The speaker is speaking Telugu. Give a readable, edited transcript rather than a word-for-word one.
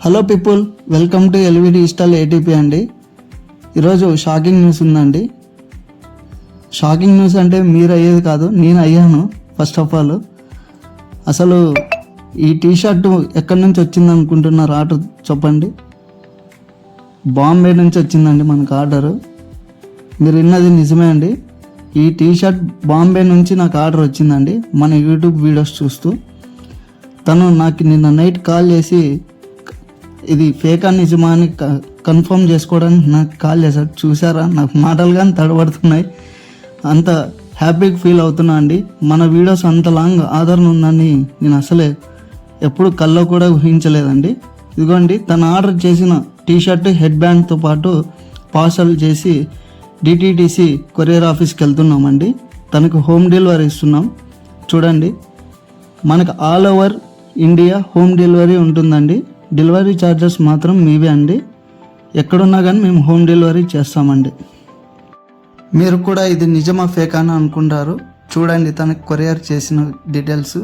Hello people, welcome to LV digital ATP అండి. ఈరోజు షాకింగ్ న్యూస్ ఉందండి. షాకింగ్ న్యూస్ అంటే మీరు అయ్యేది కాదు, నేను అయ్యాను. ఫస్ట్ ఆఫ్ ఆల్ అసలు ఈ టీషర్ట్ ఎక్కడి నుంచి వచ్చింది అనుకుంటున్నారు? ఆర్డర్ చెప్పండి. బాంబే నుంచి వచ్చిందండి మనకు ఆర్డరు. మీరు విన్నది నిజమే అండి. ఈ టీషర్ట్ బాంబే నుంచి నాకు ఆర్డర్ వచ్చిందండి. మన యూట్యూబ్ వీడియోస్ చూస్తూ తను నాకు నిన్న నైట్ కాల్ చేసి ఇది ఫేక్ అని నిజమా అని కన్ఫర్మ్ చేసుకోవడానికి నాకు కాల్ చేశాడు. చూసారా, నాకు మాటలు కానీ తడబడుతున్నాయి. అంత హ్యాపీగా ఫీల్ అవుతున్నా అండి. మన వీడియోస్ అంత లాంగ్ ఆదరణ ఉందని నేను అసలే ఎప్పుడు కల్లో కూడా ఊహించలేదండి. ఇదిగోండి, తను ఆర్డర్ చేసిన టీషర్ట్ హెడ్ బ్యాండ్తో పాటు పార్సల్ చేసి డిటిడిసి కొరియర్ ఆఫీస్కి వెళ్తున్నామండి. తనకు హోమ్ డెలివరీ ఇస్తున్నాం. చూడండి, మనకు all over India home delivery ఉంటుందండి. డెలివరీ ఛార్జెస్ మాత్రం మీవే అండి. ఎక్కడున్నా కానీ మేము హోమ్ డెలివరీ చేస్తామండి. మీరు కూడా ఇది నిజమా ఫేక్ అని అనుకుంటారు. చూడండి తనకు కొరియర్ చేసిన డీటెయిల్స్.